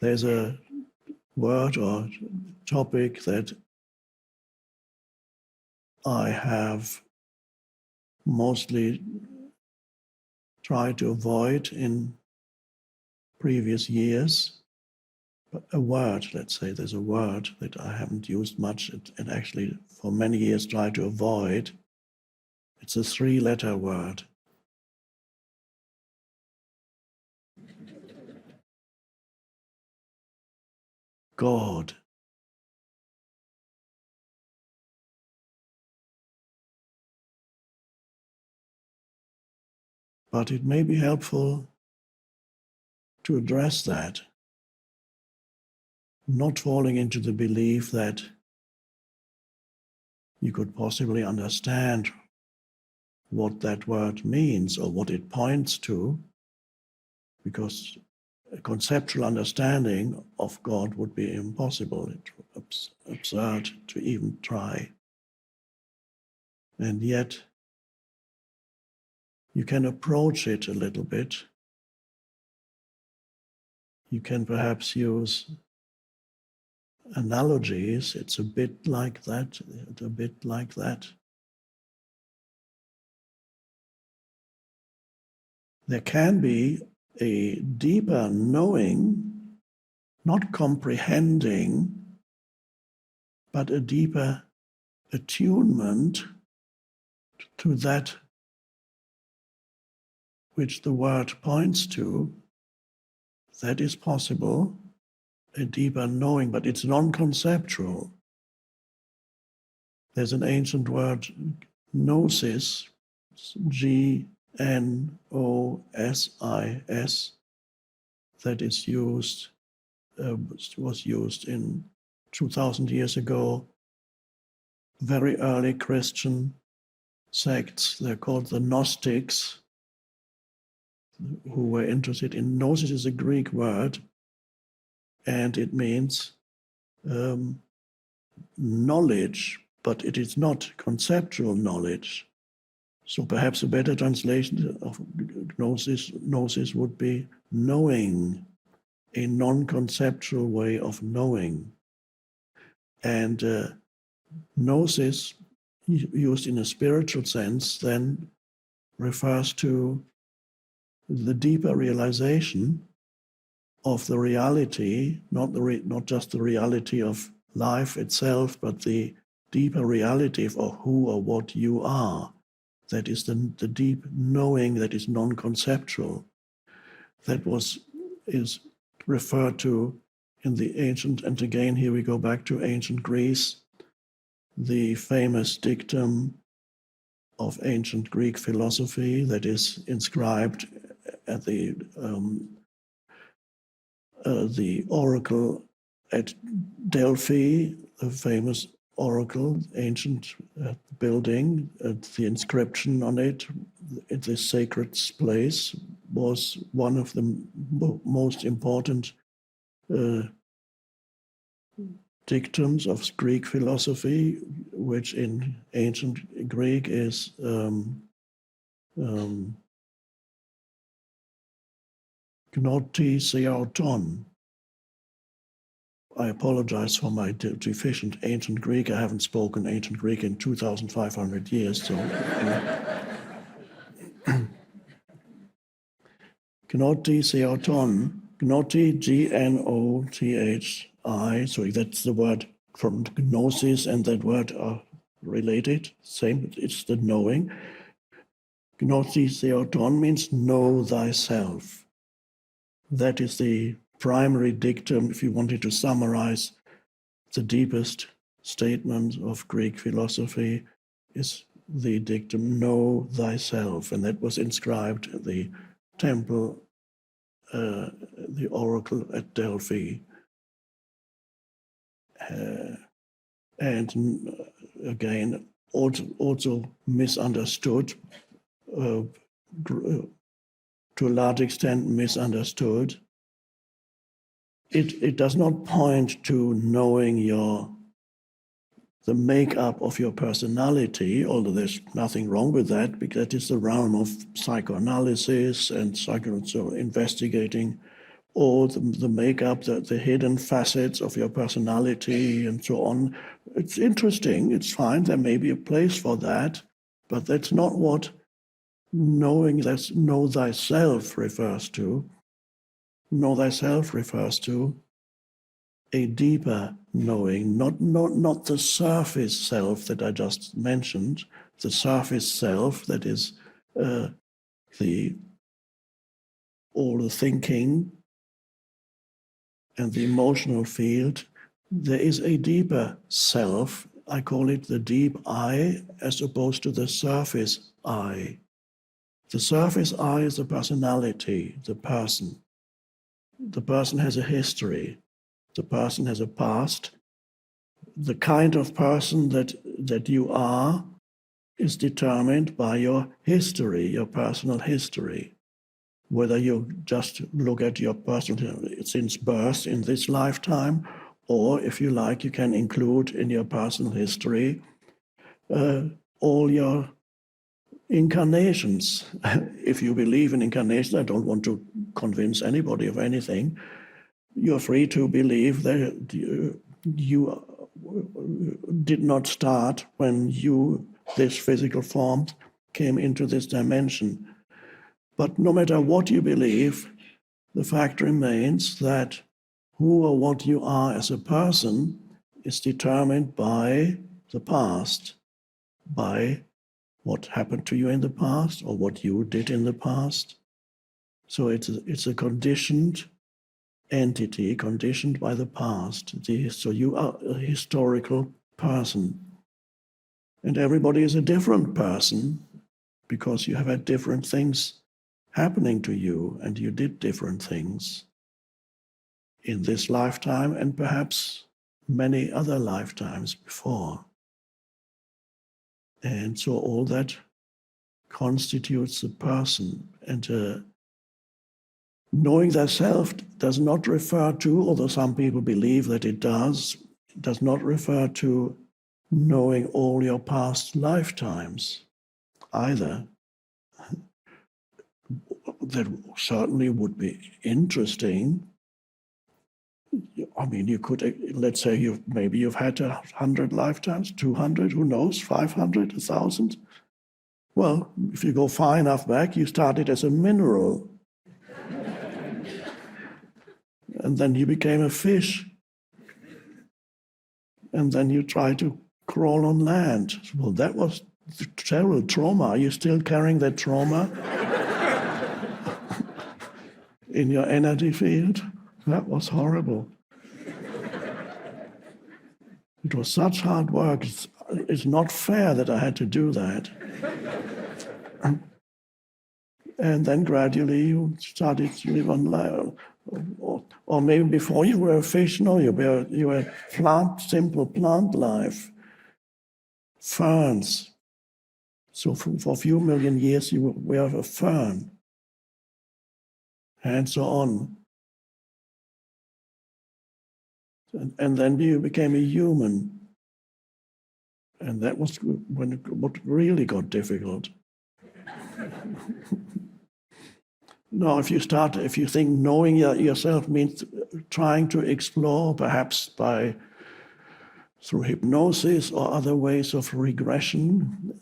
There's a word or topic that I have mostly tried to avoid in previous years. But a word, let's say there's a word that I haven't used much and actually for many years tried to avoid. It's a 3-letter word. God. But it may be helpful to address that, not falling into the belief that you could possibly understand what that word means or what it points to, because a conceptual understanding of God would be impossible. It's absurd to even try. And yet, you can approach it a little bit. You can perhaps use analogies. It's a bit like that, a bit like that. There can be a deeper knowing, not comprehending, but a deeper attunement to that which the word points to. That is possible, a deeper knowing, but it's non-conceptual. There's an ancient word, Gnosis, Gnosis, that is used, was used in 2,000 years ago. Very early Christian sects, they're called the Gnostics, who were interested in Gnosis is a Greek word, and it means knowledge, but it is not conceptual knowledge. So perhaps a better translation of Gnosis would be knowing, a non-conceptual way of knowing. And Gnosis, used in a spiritual sense, then refers to the deeper realization of the reality, not just the reality of life itself, but the deeper reality of who or what you are. That is the deep knowing that is non-conceptual. That is referred to in the ancient, and again here we go back to ancient Greece, the famous dictum of ancient Greek philosophy that is inscribed at the oracle at Delphi, the famous oracle, ancient building, the inscription on it, at this sacred place, was one of the most important dictums of Greek philosophy, which in ancient Greek is gnoti. I apologize for my deficient ancient Greek. I haven't spoken ancient Greek in 2,500 years, so gnoti, gnoti, G-N-O-T-H-I, so that's the word from Gnosis, and that word are related, same, it's the knowing. Gnoti means know thyself. That is the primary dictum, if you wanted to summarize the deepest statement of Greek philosophy, is the dictum, know thyself. And that was inscribed at the temple, the oracle at Delphi. And again, also misunderstood, to a large extent misunderstood. It does not point to knowing the makeup of your personality, although there's nothing wrong with that, because that is the realm of psychoanalysis and so investigating or the makeup, the hidden facets of your personality and so on. It's interesting, it's fine, there may be a place for that, but that's not what knowing that know thyself refers to. Know thyself refers to a deeper knowing, not the surface self that I just mentioned, the surface self that is all the thinking and the emotional field. There is a deeper self. I call it the deep I, as opposed to the surface I. The surface I is the personality, the person. The person has a history. The person has a past. The kind of person that you are is determined by your history, your personal history. Whether you just look at your personal since birth in this lifetime, or if you like, you can include in your personal history all your incarnations. If you believe in incarnations, I don't want to convince anybody of anything. You're free to believe that you did not start when this physical form, came into this dimension. But no matter what you believe, the fact remains that who or what you are as a person is determined by the past, by what happened to you in the past or what you did in the past. So it's a conditioned entity, conditioned by the past. So you are a historical person. And everybody is a different person because you have had different things happening to you and you did different things in this lifetime and perhaps many other lifetimes before. And so all that constitutes the person. And knowing thyself does not refer to, although some people believe that it does not refer to knowing all your past lifetimes either. That certainly would be interesting. I mean, you could, let's say you've had 100 lifetimes, 200, who knows, 500, 1,000. Well, if you go far enough back, you started as a mineral. And then you became a fish. And then you tried to crawl on land. Well, that was terrible trauma. Are you still carrying that trauma in your energy field? That was horrible. It was such hard work. It's not fair that I had to do that. And then gradually you started to live on land. Or maybe before you were a fish, no, you were simple plant life, ferns. So for a few million years you were a fern, and so on. And then you became a human. And that was what really got difficult. No, if you think knowing yourself means trying to explore, perhaps through hypnosis or other ways of regression,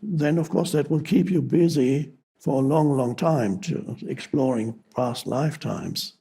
then of course that will keep you busy for a long, long time to exploring past lifetimes.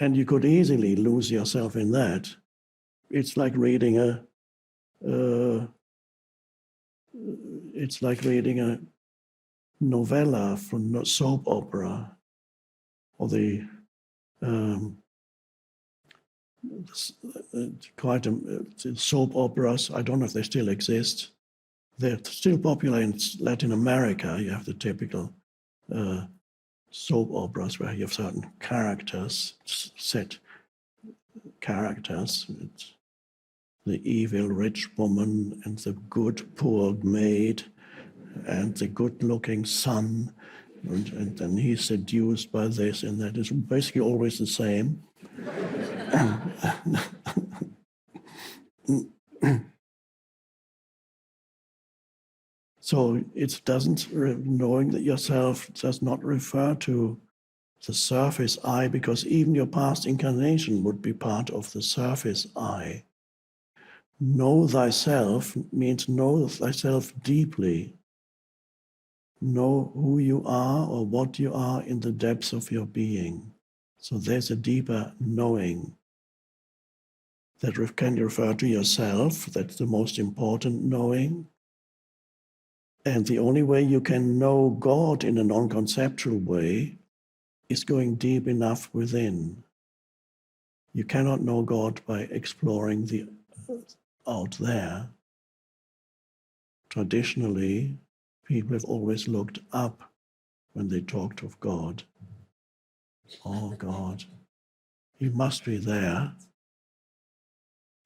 And you could easily lose yourself in that. It's like reading a novella from a soap opera, or the soap operas. I don't know if they still exist. They're still popular in Latin America. You have the typical soap operas where you have certain characters, set characters. It's the evil rich woman and the good poor maid and the good-looking son, and then he's seduced by this and that. Is basically always the same. So it doesn't, knowing that yourself does not refer to the surface I, because even your past incarnation would be part of the surface I. Know thyself means know thyself deeply. Know who you are or what you are in the depths of your being. So there's a deeper knowing that can refer to yourself. That's the most important knowing. And the only way you can know God in a non-conceptual way is going deep enough within. You cannot know God by exploring the out there. Traditionally, people have always looked up when they talked of God. Oh, God, He must be there.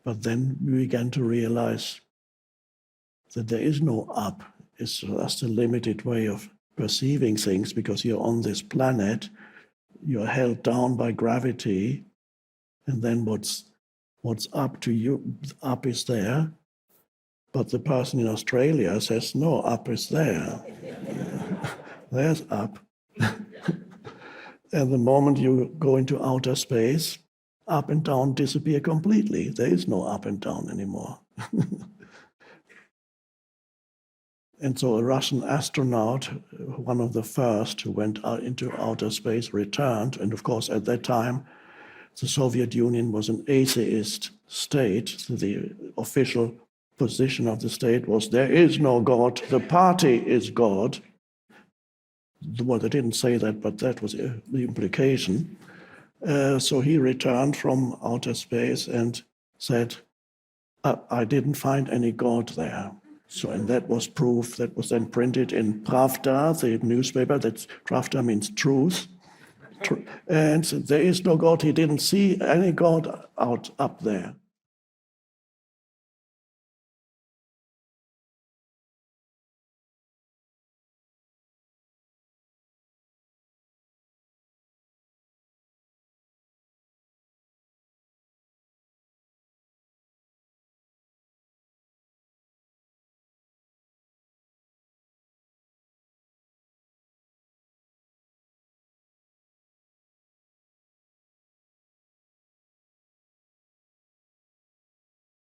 But then we began to realize that there is no up. It's just a limited way of perceiving things because you're on this planet, you're held down by gravity, and then what's up to you, up is there. But the person in Australia says, no, up is there. There's up. And the moment you go into outer space, up and down disappear completely. There is no up and down anymore. And so a Russian astronaut, one of the first who went out into outer space, returned. And of course, at that time, the Soviet Union was an atheist state. So the official position of the state was, there is no God, the party is God. Well, they didn't say that, but that was the implication. So he returned from outer space and said, I didn't find any God there. So, and that was proof that was then printed in Pravda, the newspaper. That's Pravda means truth. And there is no God. He didn't see any God up there.